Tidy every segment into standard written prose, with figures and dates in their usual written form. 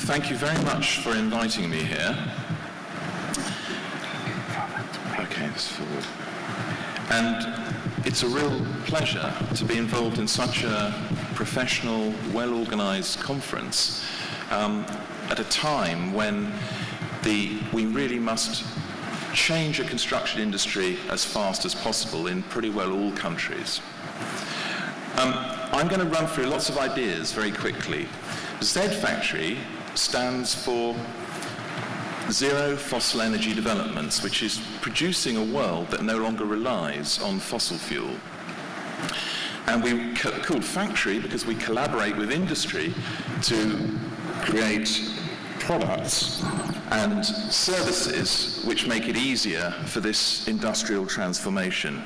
Thank you very much for inviting me here. Okay, that's forward. And it's a real pleasure to be involved in such a professional, well-organized conference at a time when we really must change the construction industry as fast as possible in pretty well all countries. I'm going to run through lots of ideas very quickly. Z Factory stands for Zero Fossil Energy Developments, which is producing a world that no longer relies on fossil fuel. And we called Factory because we collaborate with industry to create products and services which make it easier for this industrial transformation.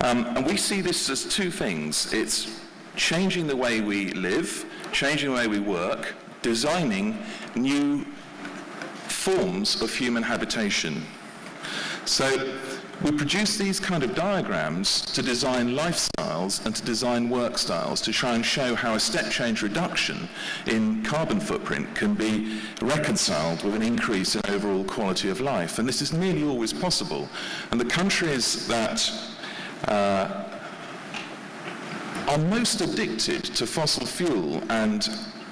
And we see this as two things. It's changing the way we live, changing the way we work, designing new forms of human habitation. So we produce these kind of diagrams to design lifestyles and to design work styles, to try and show how a step change reduction in carbon footprint can be reconciled with an increase in overall quality of life. And this is nearly always possible. And the countries that are most addicted to fossil fuel and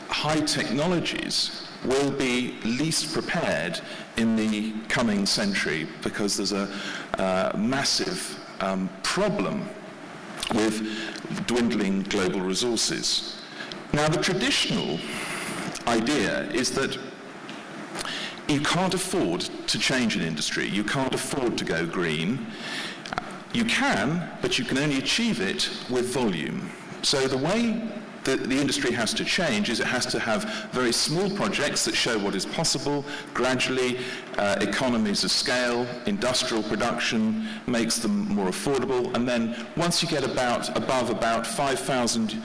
high technologies will be least prepared in the coming century, because there's a massive problem with dwindling global resources. Now, the traditional idea is that you can't afford to change an industry. You can't afford to go green. You can, but you can only achieve it with volume. So the way the industry has to change is it has to have very small projects that show what is possible. Gradually, economies of scale, industrial production makes them more affordable. And then once you get above about 5,000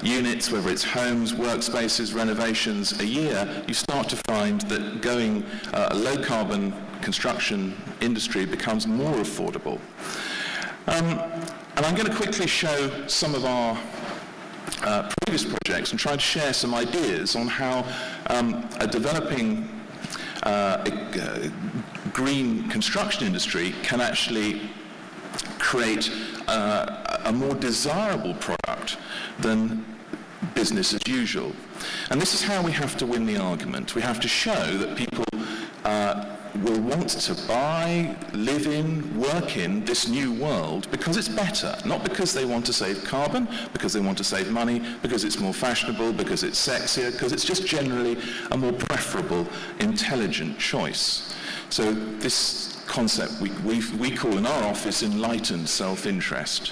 units, whether it's homes, workspaces, renovations a year, you start to find that going a low-carbon construction industry becomes more affordable. And I'm going to quickly show some of our previous projects and try to share some ideas on how a developing green construction industry can actually create a more desirable product than business as usual. And this is how we have to win the argument. We have to show that people will want to buy, live in, work in this new world because it's better, not because they want to save carbon, because they want to save money, because it's more fashionable, because it's sexier, because it's just generally a more preferable, intelligent choice. So this concept we call in our office enlightened self-interest.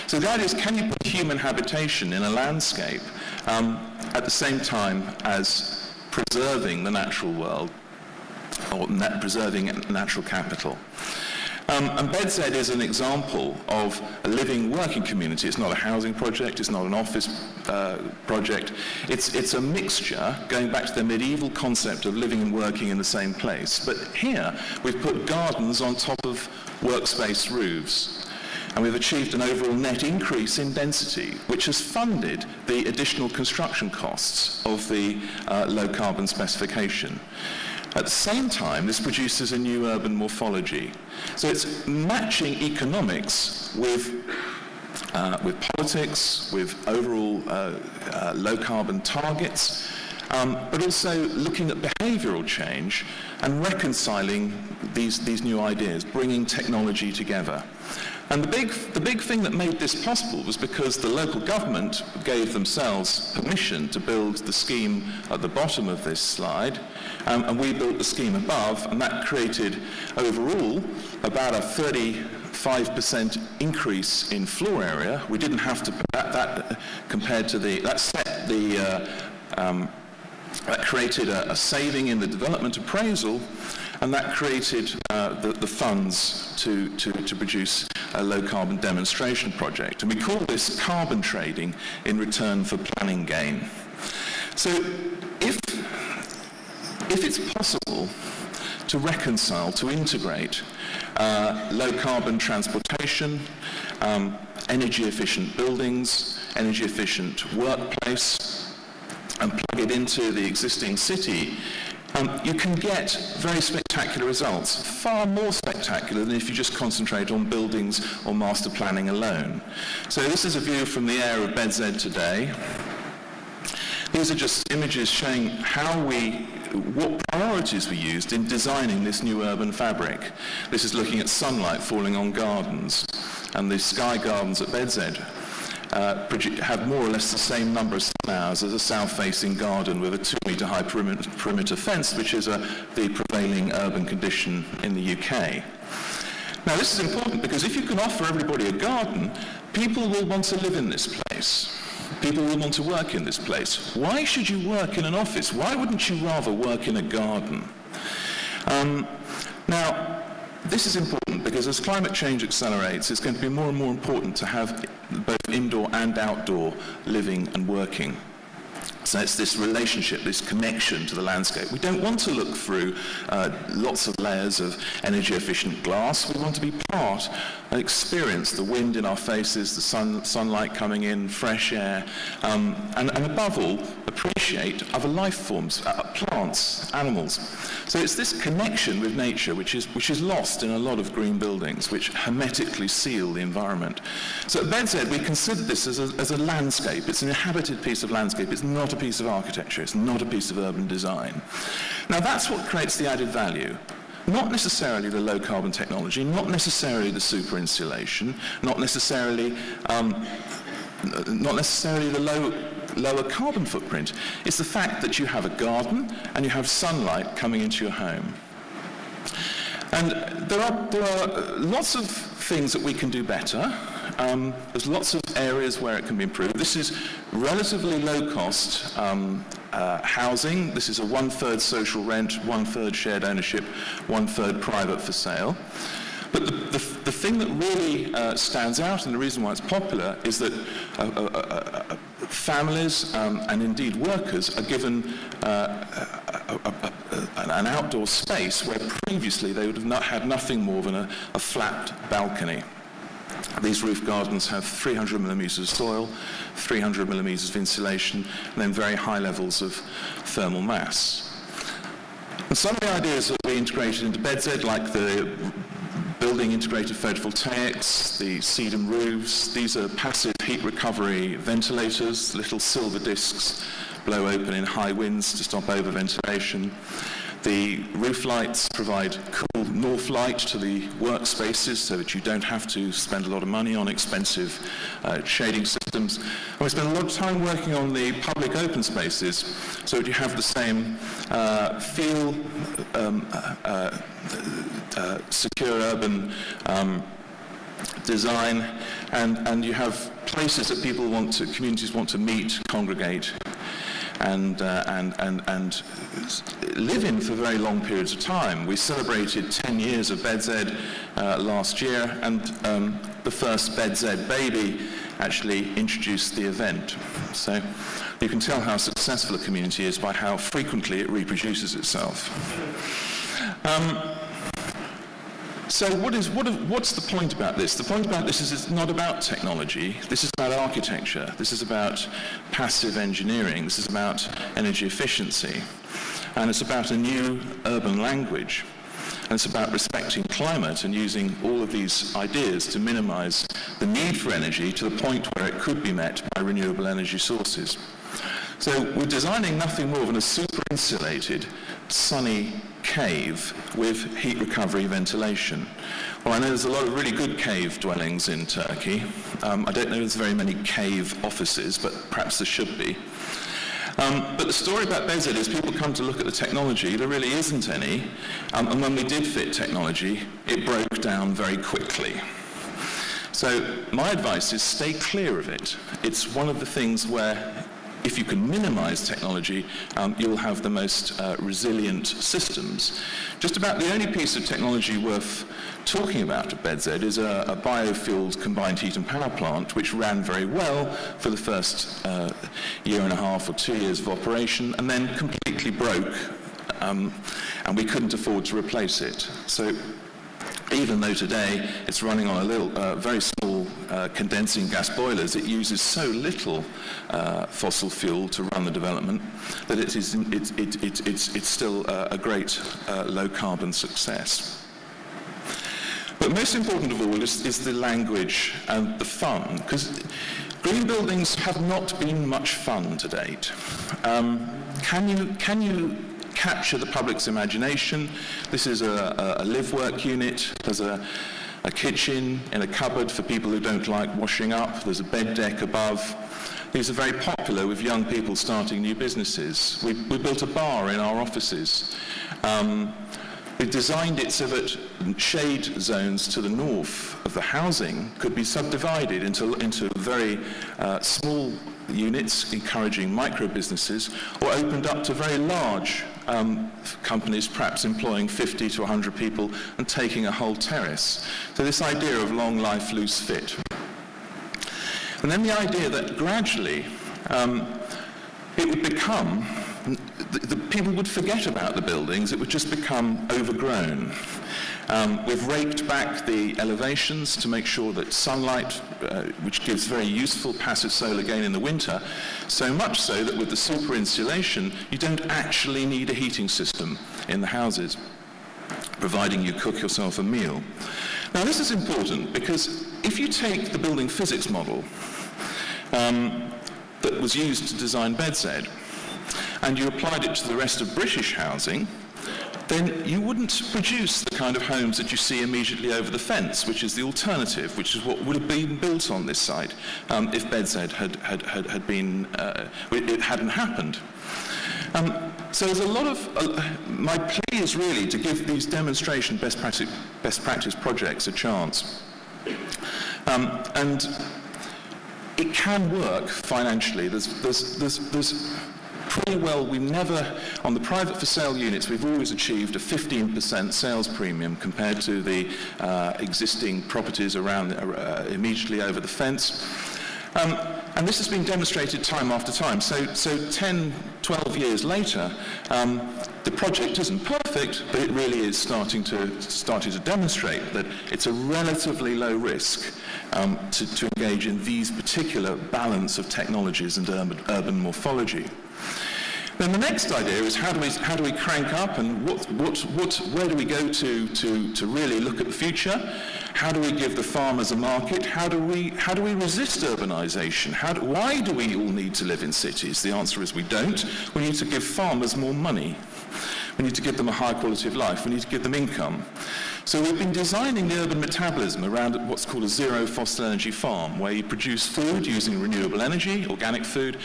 So the idea is, can you put human habitation in a landscape at the same time as preserving the natural world, or preserving natural capital? And BedZ is an example of a living, working community. It's not a housing project, it's not an office project. It's a mixture, going back to the medieval concept of living and working in the same place. But here, we've put gardens on top of workspace roofs. And we've achieved an overall net increase in density, which has funded the additional construction costs of the low-carbon specification. At the same time, this produces a new urban morphology. So it's matching economics with politics, with overall low-carbon targets, but also looking at behavioral change and reconciling these new ideas, bringing technology together. And the big thing that made this possible was because the local government gave themselves permission to build the scheme at the bottom of this slide, and we built the scheme above, and that created overall about a 35% increase in floor area. We didn't have to that compared to that created a saving in the development appraisal, and that created the funds to produce a low-carbon demonstration project. And we call this carbon trading in return for planning gain. So if it's possible to reconcile, to integrate low-carbon transportation, energy-efficient buildings, energy-efficient workplace, and plug it into the existing city, you can get very spectacular results, far more spectacular than if you just concentrate on buildings or master planning alone. So this is a view from the air of BedZ today. These are just images showing what priorities we used in designing this new urban fabric. This is looking at sunlight falling on gardens, and the sky gardens at BedZ have more or less the same number of sun hours as a south-facing garden with a 2-metre high perimeter fence, which is the prevailing urban condition in the UK. Now this is important because if you can offer everybody a garden, people will want to live in this place. People will want to work in this place. Why should you work in an office? Why wouldn't you rather work in a garden? Now, this is important because as climate change accelerates, it's going to be more and more important to have both indoor and outdoor living and working. So it's this relationship, this connection to the landscape. We don't want to look through lots of layers of energy-efficient glass. We want to be part and experience the wind in our faces, the sunlight coming in, fresh air, and above all, appreciate other life forms, plants, animals. So it's this connection with nature which is lost in a lot of green buildings, which hermetically seal the environment. So at BedZ, we consider this as a landscape. It's an inhabited piece of landscape. It's not a piece of architecture. It's not a piece of urban design. Now that's what creates the added value. Not necessarily the low carbon technology, not necessarily the super insulation, not necessarily the lower carbon footprint. It's the fact that you have a garden and you have sunlight coming into your home. And there are lots of things that we can do better. There's lots of areas where it can be improved. This is relatively low-cost housing. This is a 1/3 social rent, 1/3 shared ownership, 1/3 private for sale. But the thing that really stands out, and the reason why it's popular, is that families and indeed workers are given an outdoor space where previously they would have had nothing more than a flat balcony. These roof gardens have 300 millimetres of soil, 300 millimetres of insulation, and then very high levels of thermal mass. And some of the ideas that we integrated into BedZ, like the building integrated photovoltaics, the sedum roofs, these are passive heat recovery ventilators, little silver discs blow open in high winds to stop over ventilation. The roof lights provide cool north light to the workspaces so that you don't have to spend a lot of money on expensive shading systems. And we spend a lot of time working on the public open spaces so that you have the same feel, secure urban design, and you have places that communities want to meet, congregate, and live in for very long periods of time. We celebrated 10 years of BedZ last year, and the first BedZ baby actually introduced the event. So you can tell how successful a community is by how frequently it reproduces itself. So what's the point about this? The point about this is it's not about technology. This is about architecture. This is about passive engineering. This is about energy efficiency. And it's about a new urban language. And it's about respecting climate and using all of these ideas to minimize the need for energy to the point where it could be met by renewable energy sources. So we're designing nothing more than a super insulated, sunny cave with heat recovery ventilation. Well, I know there's a lot of really good cave dwellings in Turkey. I don't know there's very many cave offices, but perhaps there should be. But the story about BedZ is people come to look at the technology. There really isn't any. And when we did fit technology, it broke down very quickly. So my advice is stay clear of it. It's one of the things where if you can minimize technology, you'll have the most resilient systems. Just about the only piece of technology worth talking about at BedZ is a biofueled combined heat and power plant, which ran very well for the first year and a half or 2 years of operation, and then completely broke, and we couldn't afford to replace it. So Even though today it's running on a little, very small condensing gas boilers, it uses so little fossil fuel to run the development that it's still a great low carbon success. But most important of all is the language and the fun, because green buildings have not been much fun to date. Can you capture the public's imagination? This is a live-work unit. There's a kitchen in a cupboard for people who don't like washing up. There's a bed deck above. These are very popular with young people starting new businesses. We built a bar in our offices. We designed it so that shade zones to the north of the housing could be subdivided into very small units, encouraging micro businesses, or opened up to very large companies, perhaps employing 50 to 100 people and taking a whole terrace. So this idea of long life, loose fit. And then the idea that gradually it would become, the people would forget about the buildings, it would just become overgrown. We've raked back the elevations to make sure that sunlight, which gives very useful passive solar gain in the winter, so much so that with the super insulation, you don't actually need a heating system in the houses, providing you cook yourself a meal. Now this is important because if you take the building physics model that was used to design BedZ, and you applied it to the rest of British housing, then you wouldn't produce the kind of homes that you see immediately over the fence, which is the alternative, which is what would have been built on this site if BedZ had been, it hadn't happened. So there's a lot of, my plea is really to give these demonstration best practice projects a chance. And it can work financially. There's pretty well, we've never, on the private for sale units, we've always achieved a 15% sales premium compared to the existing properties around, immediately over the fence. And this has been demonstrated time after time. So 10, 12 years later, the project isn't perfect, but it really is starting to demonstrate that it's a relatively low risk to engage in these particular balance of technologies and urban morphology. Then the next idea is how do we crank up, and where do we go to really look at the future? How do we give the farmers a market? How do we resist urbanization? Why do we all need to live in cities? The answer is we don't. We need to give farmers more money. We need to give them a higher quality of life. We need to give them income. So we've been designing the urban metabolism around what's called a zero fossil energy farm, where you produce food using renewable energy, organic food.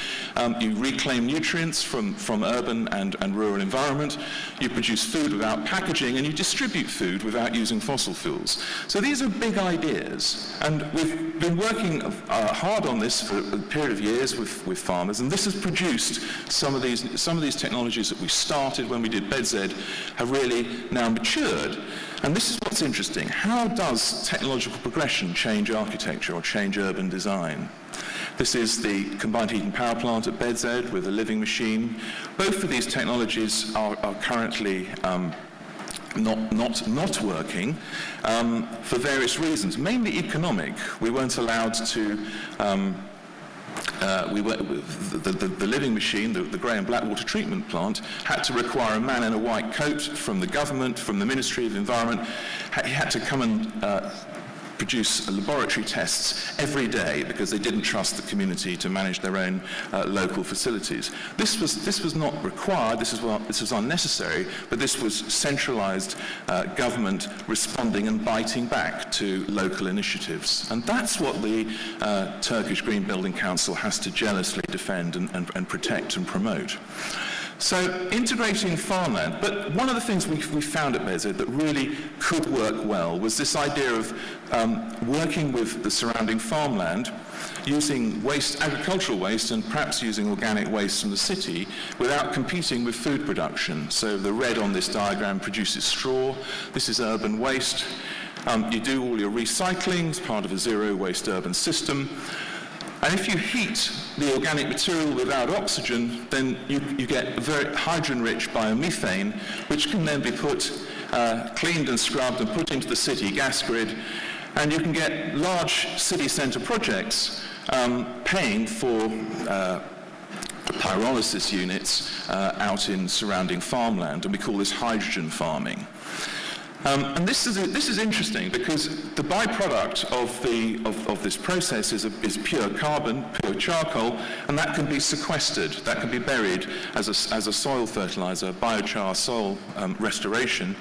You reclaim nutrients from urban and rural environment. You produce food without packaging, and you distribute food without using fossil fuels. So these are big ideas, and we've been working hard on this for a period of years with farmers, and this has produced some of these technologies that we started when we did BedZ have really now matured. And this is what's interesting. How does technological progression change architecture or change urban design? This is the combined heat and power plant at BedZ with a living machine. Both of these technologies are currently not working for various reasons, mainly economic. We weren't allowed to the living machine, the grey and black water treatment plant, had to require a man in a white coat from the government, from the Ministry of Environment. He had to come and produce laboratory tests every day because they didn't trust the community to manage their own local facilities. This was not required, this was unnecessary, but this was centralized government responding and biting back to local initiatives. And that's what the Turkish Green Building Council has to jealously defend and protect and promote. So integrating farmland, but one of the things we found at BedZ that really could work well was this idea of working with the surrounding farmland, using waste, agricultural waste, and perhaps using organic waste from the city without competing with food production. So the red on this diagram produces straw. This is urban waste. You do all your recycling as part of a zero waste urban system. And if you heat the organic material without oxygen, then you get very hydrogen-rich biomethane, which can then be put cleaned and scrubbed and put into the city gas grid, and you can get large city centre projects paying for pyrolysis units out in surrounding farmland, and we call this hydrogen farming. And this is interesting because the byproduct of this process is pure carbon, pure charcoal, and that can be sequestered, that can be buried as a soil fertilizer, biochar soil restoration.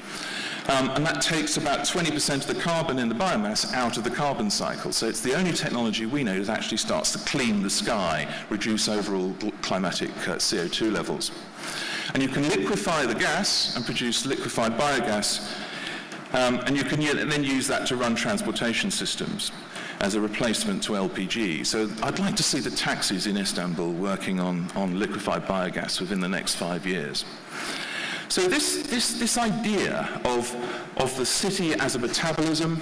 And that takes about 20% of the carbon in the biomass out of the carbon cycle. So it's the only technology we know that actually starts to clean the sky, reduce overall climatic CO2 levels. And you can liquefy the gas and produce liquefied biogas, and you can then use that to run transportation systems as a replacement to LPG. So I'd like to see the taxis in Istanbul working on liquefied biogas within the next 5 years. So this idea of the city as a metabolism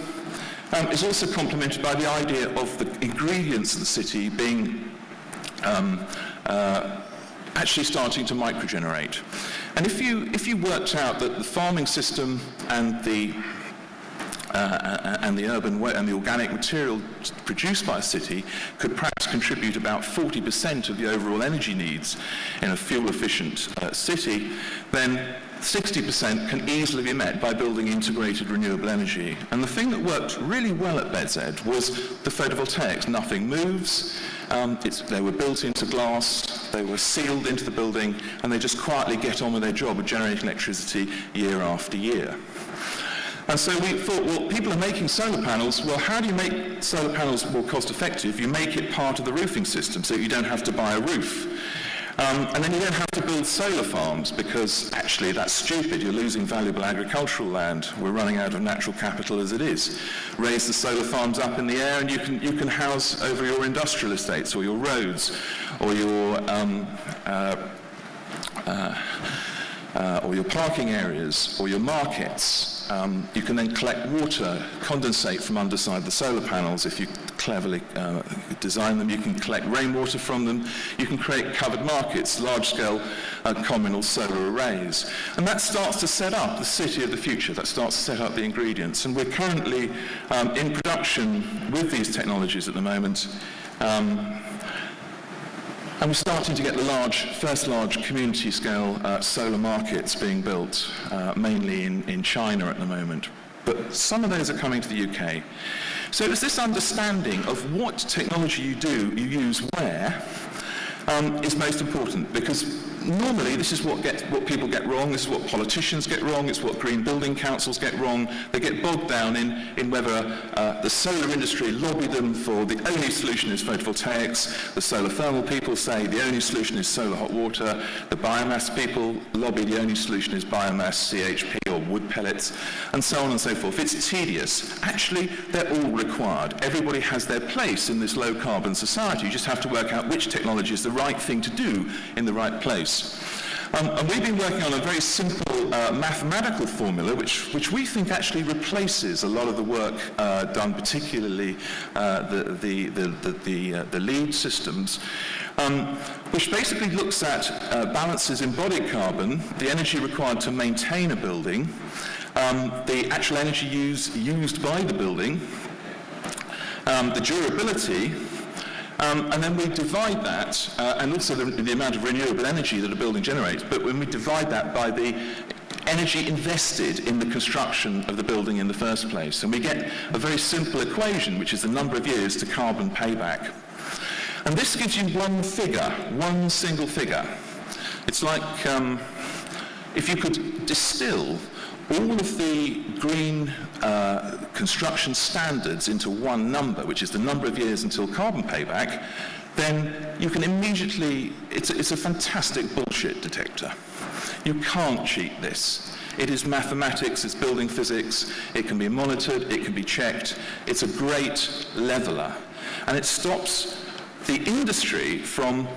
is also complemented by the idea of the ingredients of the city being actually starting to microgenerate. And if you worked out that the farming system and the urban and the organic material produced by a city could perhaps contribute about 40% of the overall energy needs in a fuel-efficient city, then 60% can easily be met by building integrated renewable energy. And the thing that worked really well at BZ was the photovoltaics. Nothing moves. They were built into glass, they were sealed into the building, and they just quietly get on with their job of generating electricity year after year. And so we thought, well, people are making solar panels. Well, how do you make solar panels more cost effective? You make it part of the roofing system so you don't have to buy a roof. And then you don't have to build solar farms because actually that's stupid. You're losing valuable agricultural land. We're running out of natural capital as it is. Raise the solar farms up in the air and you can house over your industrial estates or your roads or your parking areas or your markets. You can then collect water, condensate from underside the solar panels. If you cleverly design them, you can collect rainwater from them. You can create covered markets, large-scale communal solar arrays. And that starts to set up the city of the future. That starts to set up the ingredients. And we're currently in production with these technologies at the moment. And we're starting to get the first large community-scale solar markets being built, mainly in China at the moment. But some of those are coming to the UK. So it's this understanding of what technology you use where, is most important, because normally this is what people get wrong, this is what politicians get wrong, it's what green building councils get wrong. They get bogged down in whether the solar industry lobby them for the only solution is photovoltaics, the solar thermal people say the only solution is solar hot water, the biomass people lobby the only solution is biomass, CHP or wood pellets, and so on and so forth. It's tedious. Actually, they're all required. Everybody has their place in this low carbon society. You just have to work out which technology is the right thing to do in the right place. And we've been working on a very simple mathematical formula which we think actually replaces a lot of the work done, particularly the lead systems, which basically looks at balances embodied carbon, the energy required to maintain a building, the actual energy used by the building, the durability, and then we divide that, and also the amount of renewable energy that a building generates, but when we divide that by the energy invested in the construction of the building in the first place, and we get a very simple equation, which is the number of years to carbon payback. And this gives you one figure, one single figure. It's like if you could distill all of the green construction standards into one number, which is the number of years until carbon payback, then you can immediately, it's a fantastic bullshit detector. You can't cheat this. It is mathematics, it's building physics, it can be monitored, it can be checked. It's a great leveler. And it stops the industry from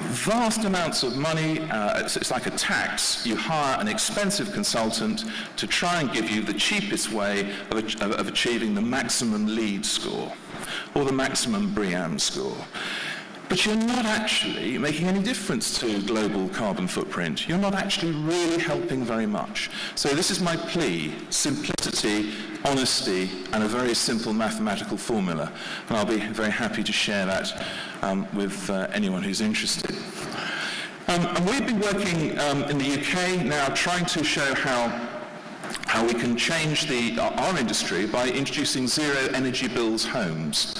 vast amounts of money. It's like a tax. You hire an expensive consultant to try and give you the cheapest way of achieving the maximum LEED score or the maximum BREEAM score. but you're not actually making any difference to global carbon footprint. You're not actually really helping very much. So this is my plea: simplicity, honesty, and a very simple mathematical formula. And I'll be very happy to share that with anyone who's interested. And we've been working in the UK now, trying to show how we can change our industry by introducing zero energy bills homes.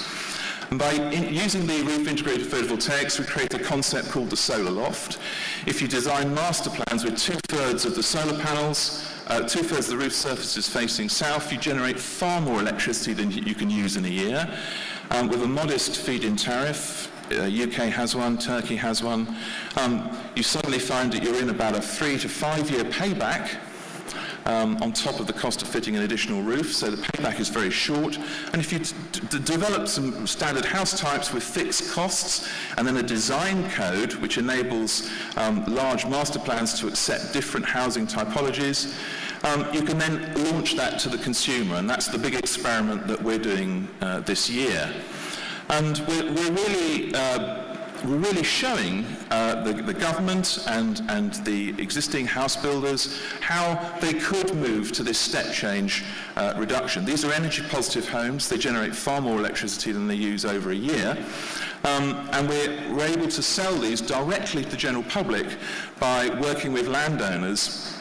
And by using the roof integrated photovoltaics, we create a concept called the solar loft. If you design master plans with 2/3 of the solar panels, 2/3 of the roof surfaces facing south, you generate far more electricity than you can use in a year. With a modest feed-in tariff, UK has one, Turkey has one, you suddenly find that you're in about a 3 to 5 year payback on top of the cost of fitting an additional roof, so the payback is very short. And if you develop some standard house types with fixed costs and then a design code which enables large master plans to accept different housing typologies, you can then launch that to the consumer, and that's the big experiment that we're doing this year. And we're really showing the government and the existing house builders how they could move to this step change reduction. These are energy positive homes. They generate far more electricity than they use over a year. And we're able to sell these directly to the general public by working with landowners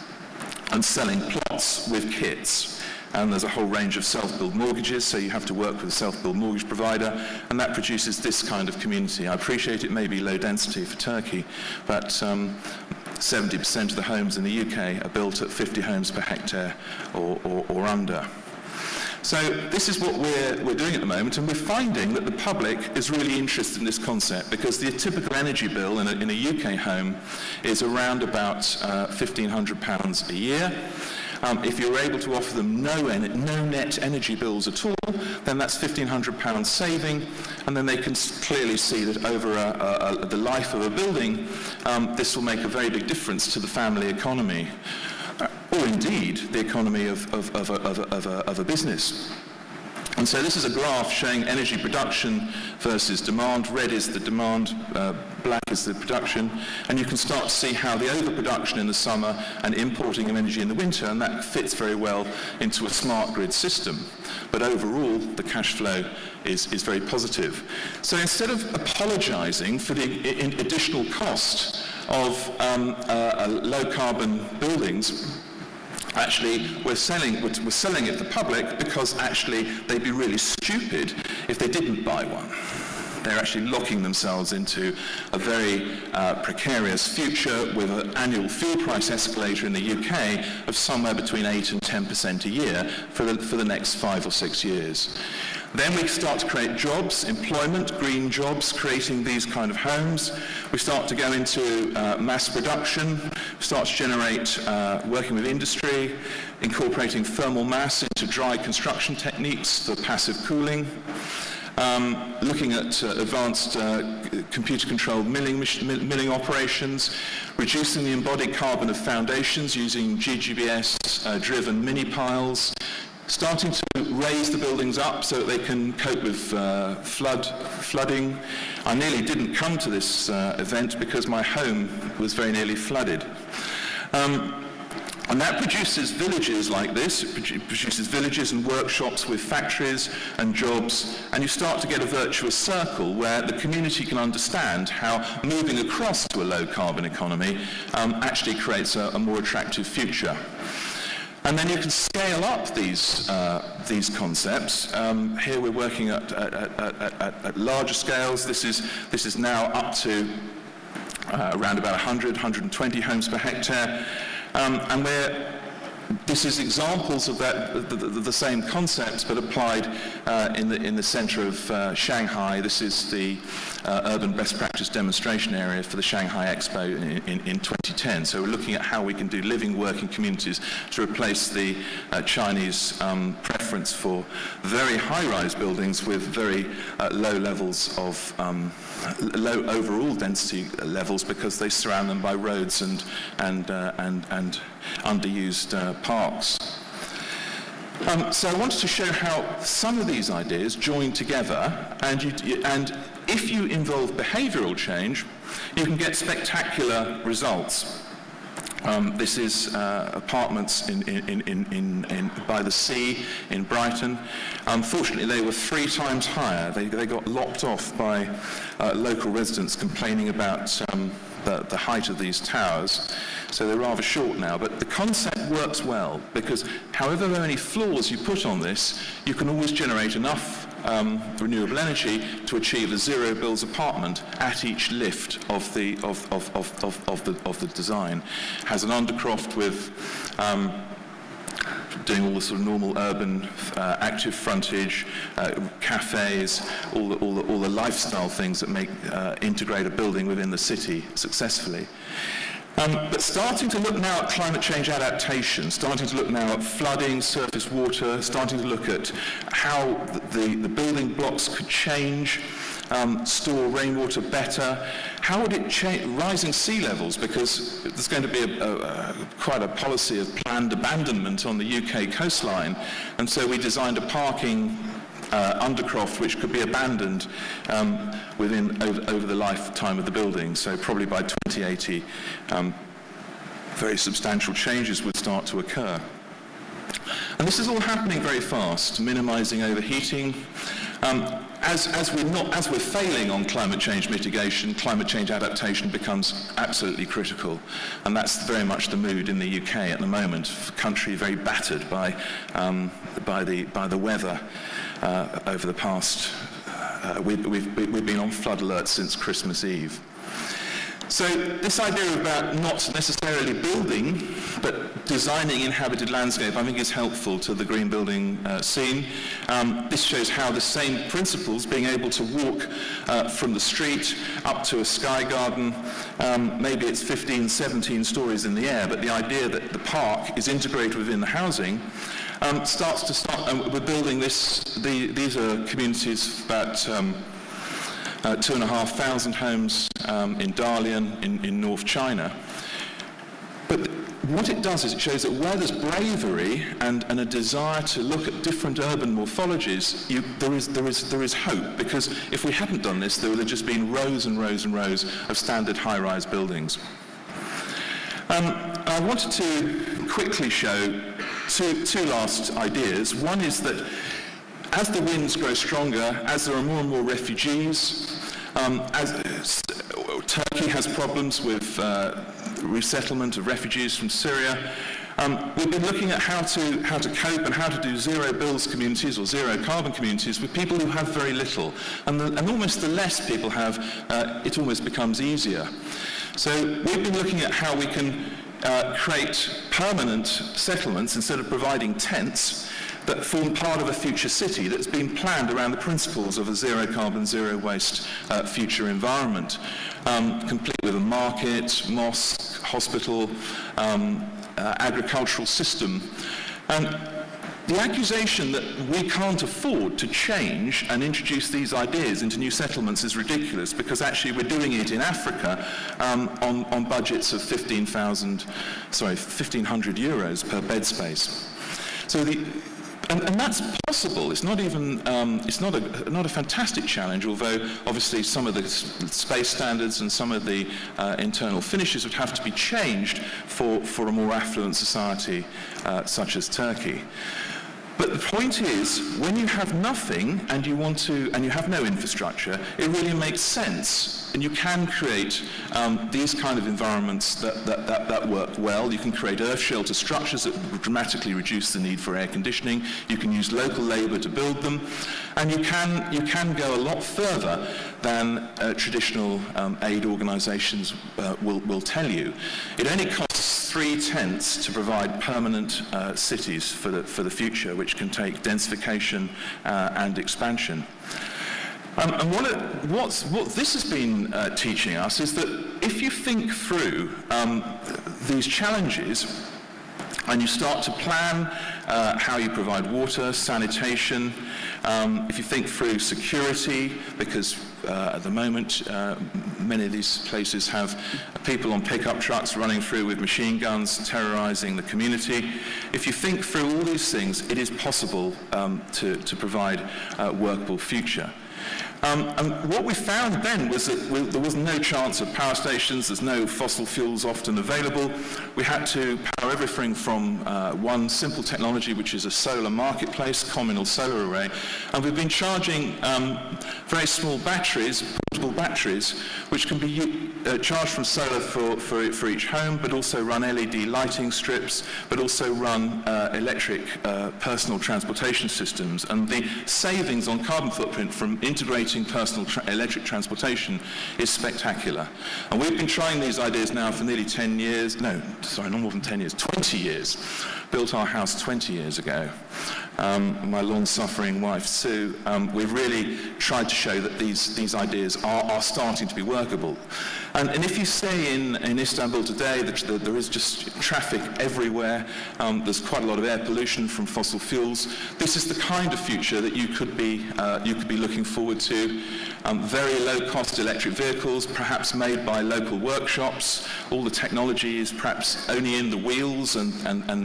and selling plots with kits. And there's a whole range of self-build mortgages, so you have to work with a self-build mortgage provider, and that produces this kind of community. I appreciate it may be low density for Turkey, but 70% of the homes in the UK are built at 50 homes per hectare or under. So this is what we're doing at the moment, and we're finding that the public is really interested in this concept, because the typical energy bill in a UK home is around about £1,500 a year. If you're able to offer them no net energy bills at all, then that's £1,500 saving, and then they can clearly see that over the life of a building, this will make a very big difference to the family economy, or indeed the economy of a business. And so this is a graph showing energy production versus demand. Red is the demand, black is the production, and you can start to see how the overproduction in the summer and importing of energy in the winter, and that fits very well into a smart grid system. But overall, the cash flow is very positive. So instead of apologizing for the additional cost of low-carbon buildings, actually, we're selling it to the public because actually they'd be really stupid if they didn't buy one. They're actually locking themselves into a very precarious future with an annual fuel price escalator in the UK of somewhere between 8 and 10% a year for the next 5 or 6 years. Then we start to create jobs, employment, green jobs, creating these kind of homes. We start to go into mass production, start to generate, working with industry, incorporating thermal mass into dry construction techniques for passive cooling. Looking at advanced computer-controlled milling operations, reducing the embodied carbon of foundations using GGBS-driven mini-piles, starting to raise the buildings up so that they can cope with flooding. I nearly didn't come to this event because my home was very nearly flooded. And that produces villages like this. It produces villages and workshops with factories and jobs, and you start to get a virtuous circle where the community can understand how moving across to a low-carbon economy actually creates a more attractive future. And then you can scale up these concepts. Here we're working at larger scales. This is now up to around about 100, 120 homes per hectare. And this is examples of the same concepts, but applied in the center of Shanghai. This is the urban best practice demonstration area for the Shanghai Expo in 2010. So we're looking at how we can do living, working communities to replace the Chinese preference for very high-rise buildings with very low levels of low overall density levels, because they surround them by roads and underused parks. So I wanted to show how some of these ideas join together, and if you involve behavioural change, you can get spectacular results. This is apartments by the sea in Brighton. Unfortunately, they were 3 times higher. They got lopped off by local residents complaining about the height of these towers. So they're rather short now, but the concept works well because however many floors you put on this, you can always generate enough renewable energy to achieve a zero bills apartment at each lift of the design. Has an undercroft with doing all the sort of normal urban active frontage, cafes, all the lifestyle things that make integrate a building within the city successfully. But starting to look now at climate change adaptation, starting to look now at flooding, surface water, starting to look at how the building blocks could change, store rainwater better. How would it change rising sea levels? Because there's going to be quite a policy of planned abandonment on the UK coastline. And so we designed a parking undercroft which could be abandoned over the lifetime of the building. So probably by 2080, very substantial changes would start to occur. And this is all happening very fast, minimizing overheating. As we're failing on climate change mitigation, climate change adaptation becomes absolutely critical, and that's very much the mood in the UK at the moment. The country very battered by the weather over the past. We've been on flood alerts since Christmas Eve. So this idea about not necessarily building, but designing inhabited landscape, I think is helpful to the green building scene. This shows how the same principles, being able to walk from the street up to a sky garden, maybe it's 15, 17 stories in the air, but the idea that the park is integrated within the housing we're building this. These are communities about 2,500 homes in Dalian in North China. But what it does is it shows that where there's bravery and a desire to look at different urban morphologies, there is hope, because if we hadn't done this, there would have just been rows and rows and rows of standard high-rise buildings. I wanted to quickly show two last ideas. One is that as the winds grow stronger, as there are more and more refugees, as Turkey has problems with resettlement of refugees from Syria, we've been looking at how to cope and how to do zero bills communities or zero carbon communities with people who have very little. And almost the less people have, it almost becomes easier. So we've been looking at how we can create permanent settlements instead of providing tents that form part of a future city that's been planned around the principles of a zero carbon, zero waste future environment, complete with a market, mosque, hospital, agricultural system. And the accusation that we can't afford to change and introduce these ideas into new settlements is ridiculous, because actually we're doing it in Africa on budgets of 1,500 euros per bed space. So and that's possible. It's not even it's not a fantastic challenge, although obviously some of the space standards and some of the internal finishes would have to be changed for a more affluent society such as Turkey. But the point is, when you have nothing and you have no infrastructure, it really makes sense. And you can create these kind of environments that work well. You can create earth shelter structures that dramatically reduce the need for air conditioning. You can use local labour to build them. And you can go a lot further than traditional aid organisations will tell you. It only costs 3 tents to provide permanent cities for the future, which can take densification and expansion. And what this has been teaching us is that if you think through these challenges and you start to plan how you provide water, sanitation, if you think through security, because at the moment. Many of these places have people on pickup trucks running through with machine guns, terrorizing the community. If you think through all these things, it is possible to provide a workable future. And what we found then was that there was no chance of power stations. There's no fossil fuels often available. We had to power everything from one simple technology, which is a solar marketplace, communal solar array. And we've been charging very small batteries, portable batteries, which can be charged from solar for each home, but also run LED lighting strips, but also run electric personal transportation systems. And the savings on carbon footprint from integrating personal electric transportation is spectacular. And we've been trying these ideas now for nearly 10 years. No, sorry, not more than 10 years, 20 years. Built our house 20 years ago. My long-suffering wife, Sue, we've really tried to show that these ideas are starting to be workable. And if you stay in Istanbul today, there is just traffic everywhere. There's quite a lot of air pollution from fossil fuels. This is the kind of future that you could be looking forward to. Very low-cost electric vehicles, perhaps made by local workshops. All the technology is perhaps only in the wheels and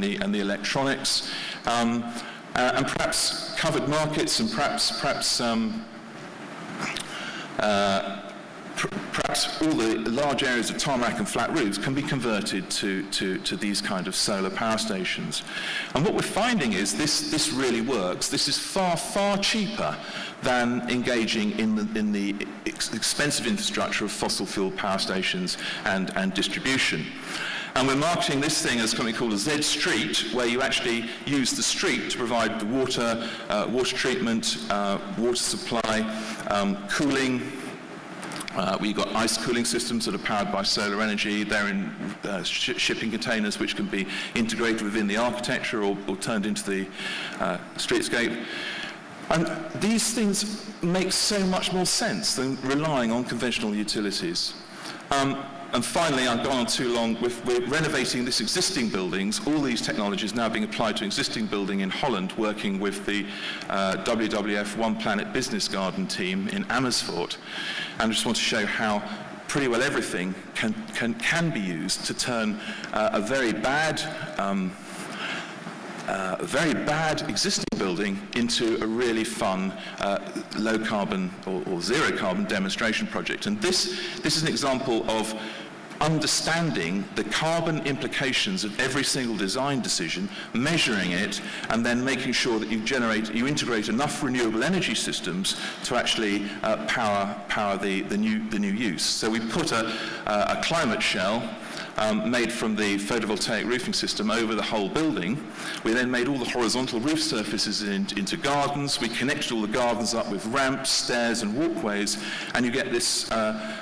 the electronics. And perhaps covered markets, and perhaps all the large areas of tarmac and flat roofs can be converted to these kind of solar power stations. And what we're finding is this really works. This is far cheaper than engaging in the expensive infrastructure of fossil fuel power stations and distribution. And we're marketing this thing as something called a Z Street, where you actually use the street to provide the water, water treatment, water supply, cooling. We've got ice cooling systems that are powered by solar energy. They're in shipping containers which can be integrated within the architecture or turned into the streetscape. And these things make so much more sense than relying on conventional utilities. And finally, I've gone on too long, we're renovating this existing buildings, all these technologies now being applied to an existing building in Holland, working with the WWF One Planet Business Garden team in Amersfoort. And I just want to show how pretty well everything can be used to turn a very bad existing building into a really fun low carbon or zero carbon demonstration project. And this is an example of understanding the carbon implications of every single design decision, measuring it, and then making sure that you integrate enough renewable energy systems to actually power the new use. So we put a climate shell made from the photovoltaic roofing system over the whole building. We then made all the horizontal roof surfaces into gardens. We connected all the gardens up with ramps, stairs, and walkways, and you get this.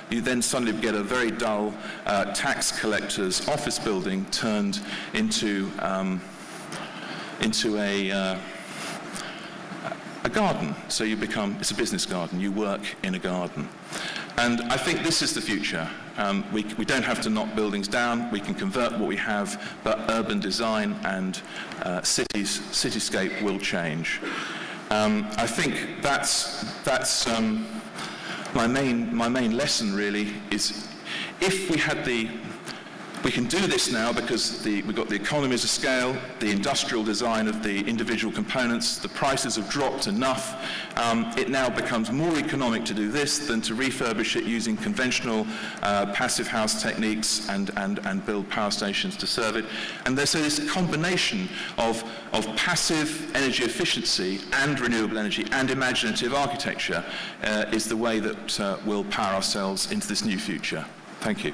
You then suddenly get a very dull tax collector's office building turned into a garden. So it's a business garden. You work in a garden. And I think this is the future. We don't have to knock buildings down. We can convert what we have, but urban design and cityscape will change. I think that's my main lesson really is if we can do this now because we've got the economies of scale, the industrial design of the individual components, the prices have dropped enough. It now becomes more economic to do this than to refurbish it using conventional passive house techniques and build power stations to serve it. And so this combination of passive energy efficiency and renewable energy and imaginative architecture is the way that we'll power ourselves into this new future. Thank you.